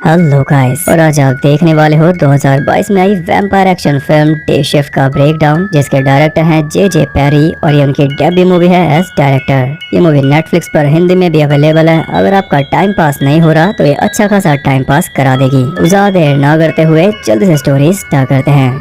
Hello guys, और आज आप देखने वाले हो 2022 में आई vampire action film day shift का ब्रेकडाउन, जिसके डायरेक्टर हैं जे पेरी और ये उनकी डेब्यू मूवी है एज डायरेक्टर। ये मूवी नेटफ्लिक्स पर हिंदी में भी अवेलेबल है। अगर आपका टाइम पास नहीं हो रहा तो ये अच्छा खासा टाइम पास करा देगी। ज्यादा देर ना करते हुए जल्दी से स्टोरी स्टार्ट करते हैं।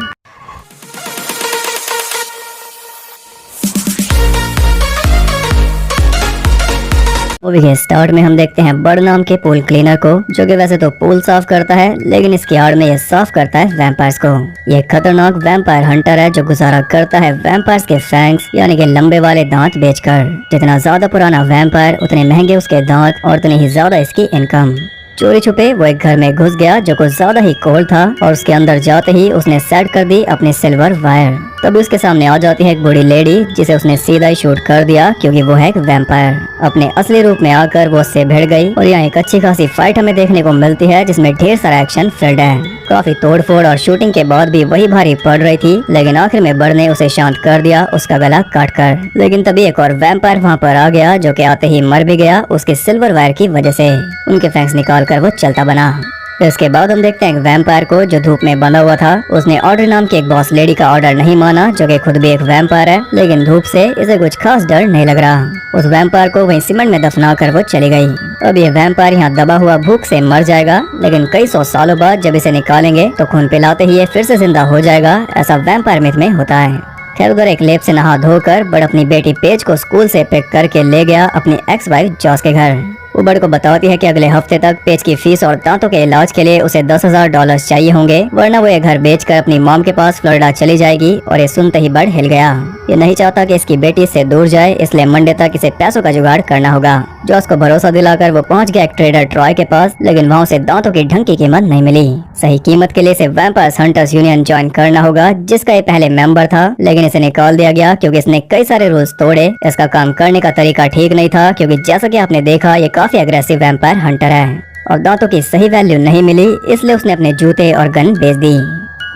मूवी के स्टार्ट में हम देखते हैं बर्ड नाम के पूल क्लीनर को, जो कि वैसे तो पूल साफ करता है, लेकिन इसकी आड़ में ये साफ करता है वैम्पायर्स को। ये खतरनाक वैम्पायर हंटर है जो गुजारा करता है वैम्पायर्स के फैंग्स यानी कि लंबे वाले दांत बेचकर। जितना ज्यादा पुराना वैम्पायर उतने महंगे उसके दांत और उतनी ही ज्यादा इसकी इनकम। चोरी छुपे वो एक घर में घुस गया जो कुछ ज्यादा ही कोल्ड था, और उसके अंदर जाते ही उसने सेट कर दी अपनी सिल्वर वायर। तभी उसके सामने आ जाती है एक बूढ़ी लेडी, जिसे उसने सीधा ही शूट कर दिया क्योंकि वो है एक वैम्पायर। अपने असली रूप में आकर वो उससे भिड़ गई और यहाँ एक अच्छी खासी फाइट हमें देखने को मिलती है, जिसमें ढेर सारा एक्शन फिल्ड है। काफी तोड़फोड़ और शूटिंग के बाद भी वही भारी पड़ रही थी, लेकिन आखिर में बर्ड ने उसे शांत कर दिया उसका गला काट कर। लेकिन तभी एक और वैम्पायर वहाँ पर आ गया, जो कि आते ही मर भी गया उसके सिल्वर वायर की वजह से। उनके फैंक्स निकाल कर वो चलता बना। इसके बाद हम देखते हैं एक वैम्पायर को जो धूप में बंधा हुआ था। उसने ऑर्डर नाम की एक बॉस लेडी का ऑर्डर नहीं माना, जो कि खुद भी एक वैम्पायर है, लेकिन धूप से इसे कुछ खास डर नहीं लग रहा। उस वैम्पायर को वहीं सीमेंट में दफना कर वो चली गई। अब ये वैम्पायर यहाँ दबा हुआ भूख से मर जाएगा, लेकिन कई सौ सालों बाद जब इसे निकालेंगे तो खून पिलाते ही ये फिर से जिंदा हो जाएगा, ऐसा वैम्पायर मिथ में होता है। खैर, उधर एक लेप से नहा धोकर बर्ड अपनी बेटी पेज को स्कूल से पिक करके ले गया अपनी एक्स वाइफ जॉस के घर। वो बर्ड को बताती है कि अगले हफ्ते तक पेज की फीस और दांतों के इलाज के लिए उसे $10,000 चाहिए होंगे, वरना वो ये घर बेचकर अपनी मॉम के पास फ्लोरिडा चली जाएगी। और ये सुनते ही बर्ड हिल गया। ये नहीं चाहता कि इसकी बेटी इससे दूर जाए, इसलिए मंडे तक इसे पैसों का जुगाड़ करना होगा। जॉस को भरोसा दिलाकर वो पहुंच गया एक ट्रेडर ट्रॉय के पास, लेकिन वहाँ उसे दांतों की ढंग की कीमत नहीं मिली। सही कीमत के लिए इसे वैम्पायर्स हंटर्स यूनियन ज्वाइन करना होगा, जिसका ये पहले मेंबर था, लेकिन इसे निकाल दिया गया क्योंकि इसने कई सारे रूल्स तोड़े। इसका काम करने का तरीका ठीक नहीं था, क्योंकि जैसा कि आपने देखा ये काफी अग्रेसिव वैम्पायर हंटर है, और दांतों की सही वैल्यू नहीं मिली, इसलिए उसने अपने जूते और गन बेच दी।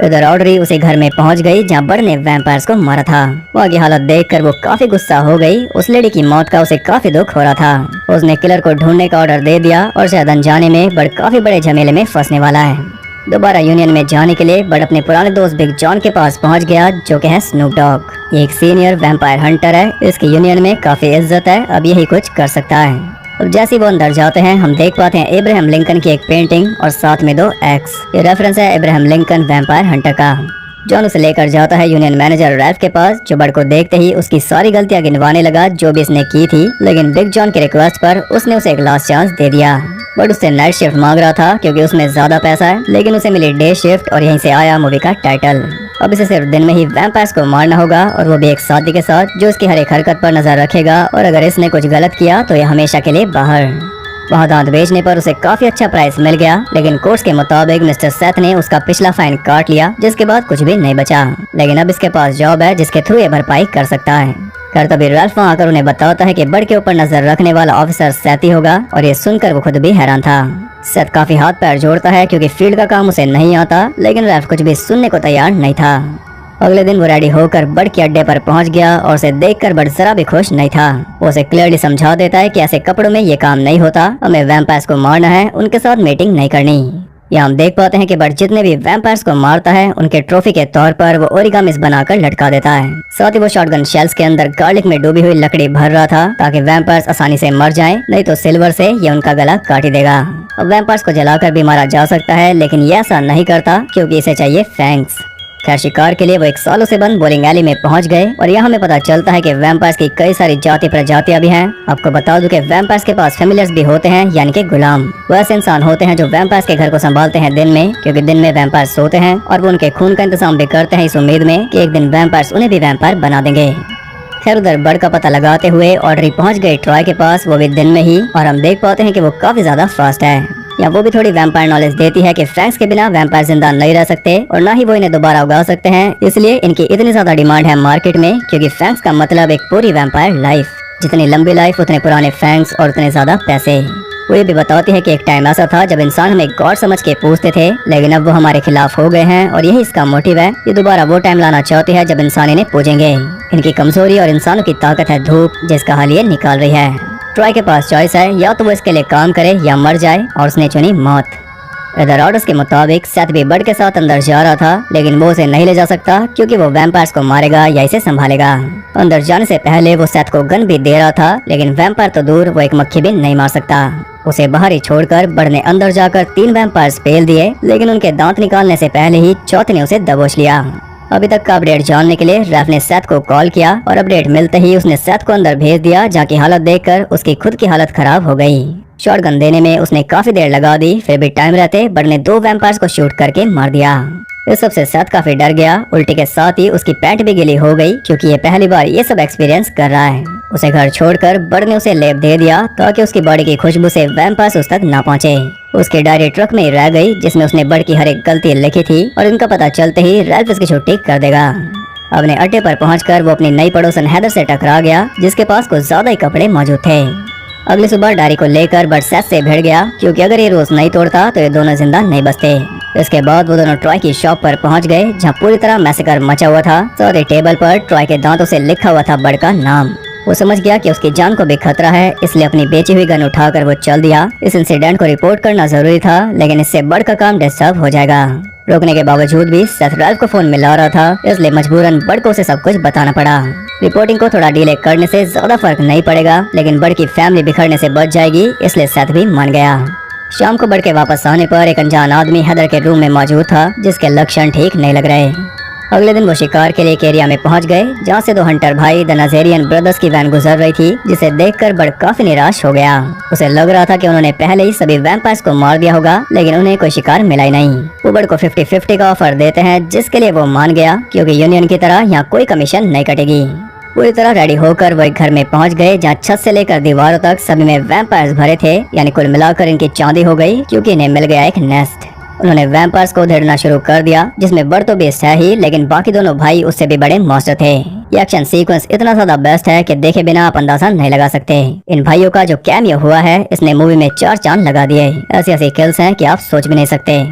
उधर ऑड्री उसी घर में पहुंच गई जहां बर्ड ने वैम्पायर्स को मारा था। वहाँ की हालत देखकर वो काफी गुस्सा हो गई। उस लेडी की मौत का उसे काफी दुख हो रहा था। उसने किलर को ढूंढने का ऑर्डर दे दिया, और शायद अनजाने में बर्ड काफी बड़े झमेले में फंसने वाला है। दोबारा यूनियन में जाने के लिए बर्ड अपने पुराने दोस्त बिग जॉन के पास पहुंच गया, जो कि है स्नूप डॉग। ये एक सीनियर वैम्पायर हंटर है, इसकी यूनियन में काफी इज्जत है, अब यही कुछ कर सकता है। और जैसे वो अंदर जाते हैं हम देख पाते हैं इब्राहिम लिंकन की एक पेंटिंग और साथ में 2 एक्स। ये रेफरेंस है इब्राहिम लिंकन वैम्पायर हंटर का। जॉन उसे लेकर जाता है यूनियन मैनेजर रैल्फ के पास, जो बर्ड को देखते ही उसकी सारी गलतियां गिनवाने लगा जो भी इसने की थी, लेकिन बिग जॉन के रिक्वेस्ट पर उसने उसे एक लास्ट चांस दे दिया। बर्ड उससे नाइट शिफ्ट मांग रहा था क्योंकि उसमें ज्यादा पैसा है, लेकिन उसे मिली डे शिफ्ट, और यहीं से आया मूवी का टाइटल। अब इसे सिर्फ दिन में ही वैम्पायर्स को मारना होगा, और वो भी एक साथी के साथ जो इसकी हर एक हरकत पर नजर रखेगा, और अगर इसने कुछ गलत किया तो ये हमेशा के लिए बाहर। वहाँ दांत बेचने पर उसे काफी अच्छा प्राइस मिल गया, लेकिन कोर्स के मुताबिक मिस्टर सेथ ने उसका पिछला फाइन काट लिया, जिसके बाद कुछ भी नहीं बचा। लेकिन अब इसके पास जॉब है जिसके थ्रू ये भरपाई कर सकता है। खैर, तभी रैल्फ वहाँ आकर उन्हें बताता है कि बर्ड के ऊपर नजर रखने वाला ऑफिसर सेथ ही होगा, और ये सुनकर वो खुद भी हैरान था। सेथ काफी हाथ पैर जोड़ता है क्योंकि फील्ड का काम उसे नहीं आता, लेकिन रैल्फ कुछ भी सुनने को तैयार नहीं था। अगले दिन वो रेडी होकर बर्ड के अड्डे पर पहुंच गया, और उसे देखकर बर्ड जरा भी खुश नहीं था। वो उसे क्लियरली समझा देता है कि ऐसे कपड़ों में ये काम नहीं होता, हमें वैम्पायर्स को मारना है, उनके साथ मीटिंग नहीं करनी। यहाँ हम देख पाते हैं कि बर्ड जितने भी वैम्पायर्स को मारता है उनके ट्रॉफी के तौर पर वो ओरिगामिस बनाकर लटका देता है। साथ ही वो शॉटगन शेल्स के अंदर गार्लिक में डूबी हुई लकड़ी भर रहा था, ताकि वैम्पायर्स आसानी से मर जाएं, नहीं तो सिल्वर से ये उनका गला काट ही देगा। अब वैम्पायर्स को जलाकर भी मारा जा सकता है, लेकिन ये ऐसा नहीं करता क्योंकि इसे चाहिए फैंग्स। खैर, शिकार के लिए वो एक सालों से बंद बोलिंग एली में पहुंच गए, और यहाँ हमें पता चलता है कि वैम्पायर्स की कई सारी जाति प्रजातियां भी हैं। आपको बता दूं कि वैम्पायर्स के पास फेमिलियर्स भी होते हैं, यानी कि गुलाम। वो ऐसे इंसान होते हैं जो वैम्पायर्स के घर को संभालते हैं दिन में, क्योंकि दिन में वैम्पायर्स सोते हैं, और वो उनके खून का इंतजाम भी करते हैं इस उम्मीद में कि एक दिन वैम्पायर्स उन्हें भी वैम्पायर बना देंगे। खैर, उधर बर्ड का पता लगाते हुए ऑड्री पहुंच गई ट्रॉय के पास, वो भी दिन में ही, और हम देख पाते हैं कि वो काफी ज्यादा फास्ट है। या वो भी थोड़ी वैम्पायर नॉलेज देती है कि फैंक्स के बिना वैम्पायर जिंदा नहीं रह सकते, और ना ही वो इन्हें दोबारा उगा सकते हैं, इसलिए इनकी इतनी ज्यादा डिमांड है मार्केट में, क्योंकि फैंक्स का मतलब एक पूरी वैम्पायर लाइफ। जितनी लंबी लाइफ उतने पुराने फैंक्स और उतने ज्यादा पैसे। वो ये भी बताती है कि एक टाइम ऐसा था जब इंसान हमें गॉड समझ के पूछते थे, लेकिन अब वो हमारे खिलाफ हो गए हैं, और यही इसका मोटिव है। ये दोबारा वो टाइम लाना चाहती है जब इंसान इन्हें पूजेंगे। इनकी कमजोरी और इंसानों की ताकत है धूप, जिसका हल ये निकाल रही है। ट्रॉय के पास चॉइस है, या तो वो इसके लिए काम करे या मर जाए, और उसने चुनी मौत। इधर ऑर्डर्स के मुताबिक सेथ भी बर्ड के साथ अंदर जा रहा था, लेकिन वो उसे नहीं ले जा सकता क्योंकि वो वैम्पायर्स को मारेगा या इसे संभालेगा। अंदर जाने से पहले वो सेथ को गन भी दे रहा था, लेकिन वैम्पायर तो दूर, वो एक मक्खी भी नहीं मार सकता। उसे बाहर ही छोड़कर बर्ड ने अंदर जाकर 3 वैम्पायर्स पेल दिए, लेकिन उनके दांत निकालने से पहले ही चौथे ने उसे दबोच लिया। अभी तक का अपडेट जानने के लिए रैफ ने सेथ को कॉल किया और अपडेट मिलते ही उसने सेथ को अंदर भेज दिया, जहाँ की हालत देखकर उसकी खुद की हालत खराब हो गई। शॉटगन देने में उसने काफी देर लगा दी, फिर भी टाइम रहते बर्ड ने 2 वैम्पायर्स को शूट करके मार दिया। इस सबसे सेथ काफी डर गया। उल्टी के साथ ही उसकी पैंट भी गिली हो गई क्योंकि ये पहली बार ये सब एक्सपीरियंस कर रहा है। उसे घर छोड़कर बर्ड ने उसे लेप दे दिया ताकि उसकी बॉडी की खुशबू से वैम्पायर्स उस तक ना पहुंचे। उसकी डायरी ट्रक में ही रह गई जिसमें उसने बर्ड की हर एक गलती लिखी थी और इनका पता चलते ही रैल्फ इसकी छुट्टी कर देगा। अपने अड्डे पर पहुंचकर वो अपनी नई पड़ोसन हैदर से टकरा गया, जिसके पास कुछ ज्यादा ही कपड़े मौजूद थे। अगली सुबह डायरी को लेकर बर्ड सेथ से भिड़ गया क्योंकि अगर ये रोज नहीं तोड़ता तो ये दोनों जिंदा नहीं बचते। इसके बाद वो दोनों ट्रॉय की शॉप पर पहुंच गए, जहां पूरी तरह मैसेकर मचा हुआ था। साथ ही टेबल पर ट्रॉय के दांतों से लिखा हुआ था बर्ड का नाम। वो समझ गया कि उसकी जान को भी खतरा है, इसलिए अपनी बेची हुई गन उठाकर वो चल दिया। इस इंसिडेंट को रिपोर्ट करना जरूरी था, लेकिन इससे बर्ड का काम डिस्टर्ब हो जाएगा। रोकने के बावजूद भी सेथ रैल्फ को फोन मिला रहा था, इसलिए मजबूरन बर्ड को उसे सब कुछ बताना पड़ा। रिपोर्टिंग को थोड़ा डिले करने से ज्यादा फर्क नहीं पड़ेगा, लेकिन बर्ड की फैमिली बिखरने से बच जाएगी, इसलिए सेथ भी मान गया। शाम को बर्ड के वापस आने पर एक अनजान आदमी हैदर के रूम में मौजूद था, जिसके लक्षण ठीक नहीं लग रहे। अगले दिन वो शिकार के लिए एक एरिया में पहुंच गए, जहां से 2 हंटर भाई द नजेरियन ब्रदर्स की वैन गुजर रही थी, जिसे देखकर बर्ड काफी निराश हो गया। उसे लग रहा था कि उन्होंने पहले ही सभी वैम्पायर्स को मार दिया होगा, लेकिन उन्हें कोई शिकार मिला ही नहीं। वो बर्ड को 50-50 का ऑफर देते हैं, जिसके लिए वो मान गया क्योंकि यूनियन की तरह यहाँ कोई कमीशन नहीं कटेगी। पूरी तरह रेडी होकर वो एक घर में पहुंच गए, जहाँ छत से लेकर दीवारों तक सभी में वैम्पायर्स भरे थे, यानी कुल मिलाकर इनकी चांदी हो गई क्योंकि इन्हें मिल गया एक नेस्ट। उन्होंने वैम्पायर्स को उधेड़ना शुरू कर दिया, जिसमें बर्ड तो बेस्ट है ही, लेकिन बाकी दोनों भाई उससे भी बड़े मॉन्स्टर थे। ये एक्शन सीक्वेंस इतना ज्यादा बेस्ट है कि देखे बिना आप अंदाजा नहीं लगा सकते। इन भाइयों का जो कैमियो हुआ है, इसने मूवी में 4 चांद लगा दिए। ऐसी ऐसी किल्स हैं कि आप सोच भी नहीं सकते।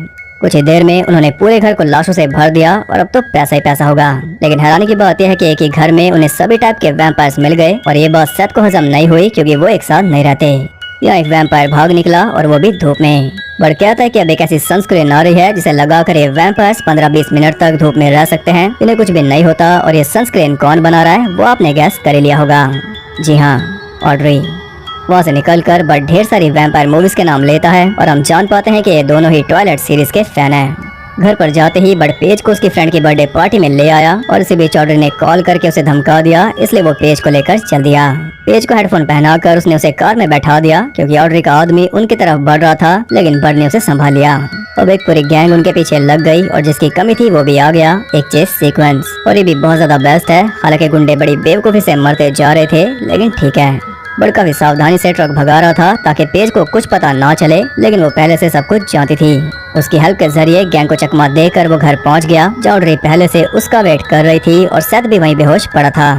कुछ ही देर में उन्होंने पूरे घर को लाशों से भर दिया और अब तो पैसा ही पैसा होगा। लेकिन हैरानी की बात यह है कि एक ही घर में उन्हें सभी टाइप के वैम्पायर्स मिल गए और ये बात सेथ को हजम नहीं हुई क्योंकि वो एक साथ नहीं रहते। यहाँ एक वैम्पायर भाग निकला और वो भी धूप में। बर्ड कहता है कि अब एक ऐसी सनस्क्रीन आ रही है जिसे लगाकर ये वैम्पायर्स 15-20 मिनट तक धूप में रह सकते हैं, इन्हें कुछ भी नहीं होता। और ये सनस्क्रीन कौन बना रहा है वो आपने गैस कर ही लिया होगा। जी हाँ, ऑड्री। वहाँ से निकलकर बर्ड ढेर सारी वैम्पायर मूवीज के नाम लेता है और हम जान पाते हैं कि ये दोनों ही ट्वाइलाइट सीरीज के फैन हैं। घर पर जाते ही बर्ड पेज को उसकी फ्रेंड की बर्थडे पार्टी में ले आया और इसी बीच ऑड्री ने कॉल करके उसे धमका दिया, इसलिए वो पेज को लेकर चल दिया। पेज को हेडफोन पहनाकर उसने उसे कार में बैठा दिया क्योंकि ऑड्री का आदमी उनकी तरफ बढ़ रहा था, लेकिन बर्ड ने उसे संभाल लिया। अब एक पूरी गैंग उनके पीछे लग गई और जिसकी कमी थी वो भी आ गया, एक चेस सीक्वेंस। और ये भी बहुत ज्यादा बेस्ट है। हालांकि गुंडे बड़ी बेवकूफी से मरते जा रहे थे, लेकिन ठीक है। बर्ड काफी सावधानी से ट्रक भगा रहा था ताकि पेज को कुछ पता ना चले, लेकिन वो पहले से सब कुछ जानती थी। उसकी हेल्प के जरिए गैंग को चकमा देकर वो घर पहुंच गया, जहाँ ऑड्री पहले से उसका वेट कर रही थी और सेथ भी वहीं बेहोश पड़ा था।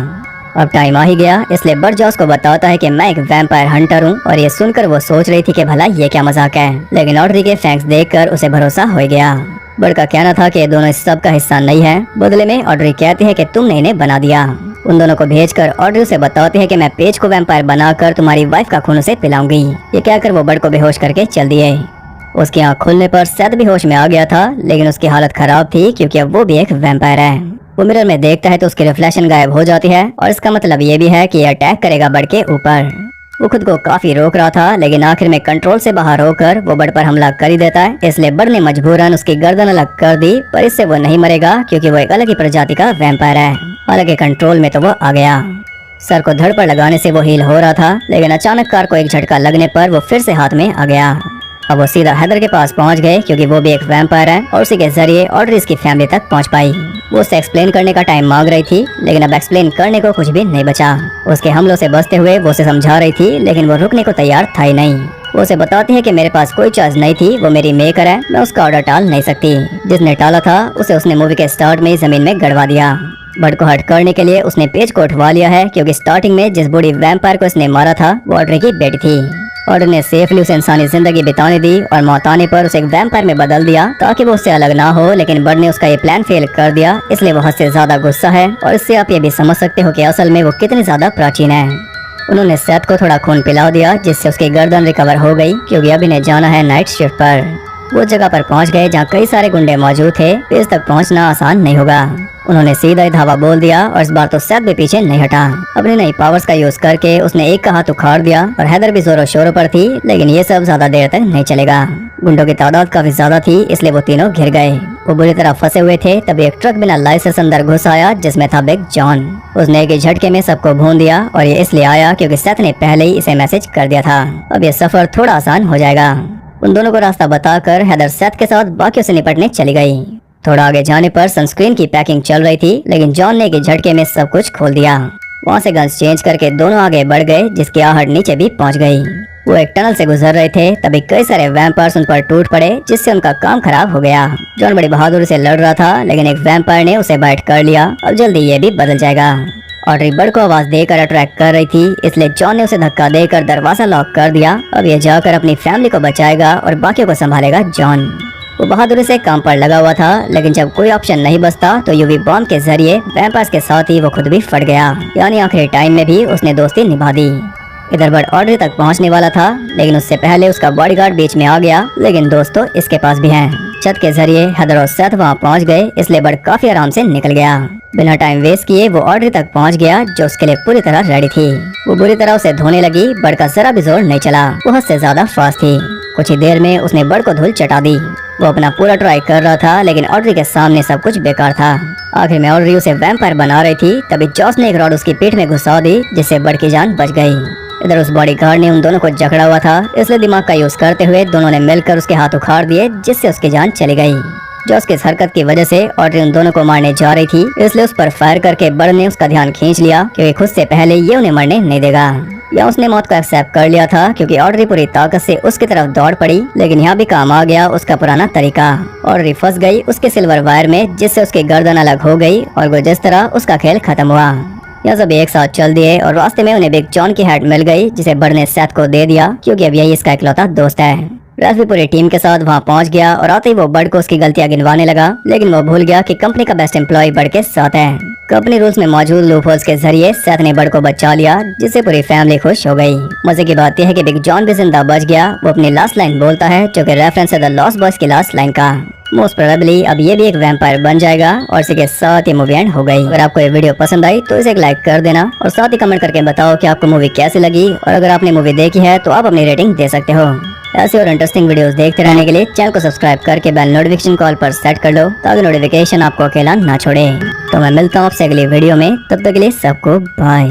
अब टाइम आ ही गया, इसलिए बर्ड जॉस को बताता है कि मैं एक वैम्पायर हंटर हूँ और ये सुनकर वो सोच रही थी कि भला ये क्या मजाक है, लेकिन ऑड्री के फैंक्स देखकर उसे भरोसा हो गया। बर्ड का कहना था कि दोनों इस सब का हिस्सा नहीं है। बदले में ऑड्री कहती है कि तुमने इन्हें बना दिया। उन दोनों को भेजकर ऑड्री से बताती है कि मैं पेज को वैम्पायर बनाकर तुम्हारी वाइफ का खून उसे पिलाऊंगी। ये कहकर वो बर्ड को बेहोश करके चल दिए। उसकी आँख खुलने पर सेथ भी होश में आ गया था, लेकिन उसकी हालत खराब थी क्योंकि अब वो भी एक वैम्पायर है। वो मिरर में देखता है तो उसकी रिफ्लेक्शन गायब हो जाती है और इसका मतलब ये भी है कि ये अटैक करेगा बर्ड के ऊपर। वो खुद को काफी रोक रहा था, लेकिन आखिर में कंट्रोल से बाहर होकर वो बर्ड पर हमला कर ही देता है। इसलिए बर्ड ने मजबूरन उसकी गर्दन अलग कर दी, पर इससे वो नहीं मरेगा क्योंकि वो एक अलग ही प्रजाति का वैम्पायर है। हालांकि कंट्रोल में तो वो आ गया। सर को धड़ पर लगाने से वो हील हो रहा था, लेकिन अचानक कार को एक झटका लगने पर वो फिर से हाथ में आ गया। अब वो सीधा हैदर के पास पहुंच गए क्योंकि वो भी एक वैम्पायर है और उसी के जरिए ऑड्री इसकी फैमिली तक पहुंच पाई। वो उसे एक्सप्लेन करने का टाइम मांग रही थी, लेकिन अब एक्सप्लेन करने को कुछ भी नहीं बचा। उसके हमलों से बचते हुए वो उसे समझा रही थी, लेकिन वो रुकने को तैयार था ही नहीं। वो उसे बताती है कि मेरे पास कोई चॉइस नहीं थी, वो मेरी मेकर है, मैं उसका ऑर्डर टाल नहीं सकती। जिसने टाला था उसे उसने मूवी के स्टार्ट में जमीन में गड़वा दिया। बर्ड को हर्ट करने के लिए उसने पेज को उठवा लिया है क्योंकि स्टार्टिंग में जिस बूढ़ी वैम्पायर को इसने मारा था वो ऑड्री की बेटी थी। ऑड्री ने सेफली उसे इंसानी जिंदगी बिताने दी और मौत आने पर उसे एक वैम्पायर में बदल दिया ताकि वो उससे अलग ना हो, लेकिन बर्ड ने उसका ये प्लान फेल कर दिया, इसलिए वो हद से ज्यादा गुस्सा है। और इससे आप ये भी समझ सकते हो कि असल में वो कितनी ज्यादा प्राचीन है। उन्होंने सेथ को थोड़ा खून पिला दिया जिससे उसकी गर्दन रिकवर हो गई क्योंकि अब इन्हें जाना है नाइट शिफ्ट पर। वो जगह पर पहुंच गए जहाँ कई सारे गुंडे मौजूद थे। बेस तक पहुंचना आसान नहीं होगा। उन्होंने सीधा ही धावा बोल दिया और इस बार तो सैद भी पीछे नहीं हटा। अपनी नई पावर्स का यूज करके उसने एक का हाथ उखाड़ दिया और हैदर भी जोरों शोरों पर थी, लेकिन ये सब ज्यादा देर तक नहीं चलेगा। गुंडों की तादाद काफी ज्यादा थी, इसलिए वो तीनों घिर गए। वो बुरी तरह फंसे हुए थे। तभी एक ट्रक बिना लाइसेंस अंदर घुस आया जिसमें था बिग जॉन। उसने एक ही झटके में सबको भून दिया और ये इसलिए आया क्योंकि सेथ ने पहले ही इसे मैसेज कर दिया था। अब ये सफर थोड़ा आसान हो जाएगा। उन दोनों को रास्ता बताकर हैदर सेथ के साथ बाकियों से निपटने चली गई। थोड़ा आगे जाने पर सनस्क्रीन की पैकिंग चल रही थी, लेकिन जॉन ने एक झटके में सब कुछ खोल दिया। वहाँ से गन्स चेंज करके दोनों आगे बढ़ गए, जिसकी आहट नीचे भी पहुँच गई। वो एक टनल से गुजर रहे थे, तभी कई सारे वैम्पायर्स उन पर टूट पड़े, जिससे उनका काम खराब हो गया। जॉन बड़ी बहादुरी से लड़ रहा था, लेकिन एक वैम्पायर ने उसे बाइट कर लिया। अब जल्दी ये भी बदल जाएगा। ऑड्री बर्ड को आवाज देकर अट्रैक्ट कर रही थी, इसलिए जॉन ने उसे धक्का देकर दरवाजा लॉक कर दिया। अब ये जाकर अपनी फैमिली को बचाएगा और बाकियों को संभालेगा जॉन। वो बहादुरी से काम पर लगा हुआ था, लेकिन जब कोई ऑप्शन नहीं बचता तो यूवी बॉम्ब के जरिए वैम्पायर्स के साथ ही वो खुद भी फट गया। यानी आखिरी टाइम में भी उसने दोस्ती निभा दी। इधर बर्ड ऑड्री तक पहुंचने वाला था, लेकिन उससे पहले उसका बॉडीगार्ड बीच में आ गया। लेकिन दोस्तों इसके पास भी हैं। छत के जरिए हैदर और सेथ वहाँ पहुँच गए, इसलिए बर्ड काफी आराम से निकल गया। बिना टाइम वेस्ट किए वो ऑड्री तक पहुँच गया, जो उसके लिए पूरी तरह रेडी थी। वो बुरी तरह उसे धोने लगी। बर्ड का जरा भी जोर नहीं चला, वो हद से ज्यादा फास्ट थी। कुछ ही देर में उसने बर्ड को धूल चटा दी। वो अपना पूरा ट्राई कर रहा था, लेकिन ऑड्री के सामने सब कुछ बेकार था। आखिर में ऑड्री उसे वैम्पायर बना रही थी, तभी जॉस ने एक रॉड उसकी पीठ में घुसा दी, जिससे बर्ड की जान बच गई। इधर उस बॉडीगार्ड ने उन दोनों को जकड़ा हुआ था, इसलिए दिमाग का यूज करते हुए दोनों ने मिलकर उसके हाथ उखाड़ दिए, जिससे उसकी जान चली गई। जॉस की इस हरकत की वजह से ऑड्री उन दोनों को मारने जा रही थी, इसलिए उस पर फायर करके बर्ड ने उसका ध्यान खींच लिया, क्योंकि खुद से पहले ये उन्हें मरने नहीं देगा। या उसने मौत को एक्सेप्ट कर लिया था, क्योंकि ऑड्री पूरी ताकत से उसकी तरफ दौड़ पड़ी। लेकिन यहाँ भी काम आ गया उसका पुराना तरीका। ऑड्री फंस गई उसके सिल्वर वायर में, जिससे उसकी गर्दन अलग हो गई और वो जिस तरह उसका खेल खत्म हुआ। यह सब एक साथ चल दिए और रास्ते में उन्हें बिग जॉन की हैट मिल गई, जिसे बर्ड ने सेथ को दे दिया, क्योंकि अब यही इसका इकलौता दोस्त है। रेस भी पूरी टीम के साथ वहाँ पहुँच गया और आते ही वो बर्ड को उसकी गलतियाँ गिनवाने लगा, लेकिन वो भूल गया कि कंपनी का बेस्ट एम्प्लॉय बर्ड के साथ है। कंपनी रूल्स में मौजूद लूपहोल्स के जरिए सेथ ने बर्ड को बचा लिया, जिससे पूरी फैमिली खुश हो गई। मजे की बात यह है कि बिग जॉन भी जिंदा बच गया। वो अपनी लास्ट लाइन बोलता है, जो कि रेफरेंस है द लॉस्ट बॉयज की लास्ट लाइन का। मोस्ट प्रोबेबली अब ये भी एक वैम्पायर बन जाएगा और इसी के साथ ये मूवी एंड हो गई। अगर आपको ये वीडियो पसंद आई तो इसे एक लाइक कर देना और साथ ही कमेंट करके बताओ कि आपको मूवी कैसी लगी, और अगर आपने मूवी देखी है तो आप अपनी रेटिंग दे सकते हो। ऐसे और इंटरेस्टिंग वीडियोस देखते रहने के लिए चैनल को सब्सक्राइब करके बेल नोटिफिकेशन कॉल पर सेट कर लो, ताकि नोटिफिकेशन आपको अकेला ना छोड़े। तो मैं मिलता हूँ आपसे अगली वीडियो में, तब तक के लिए सबको बाय।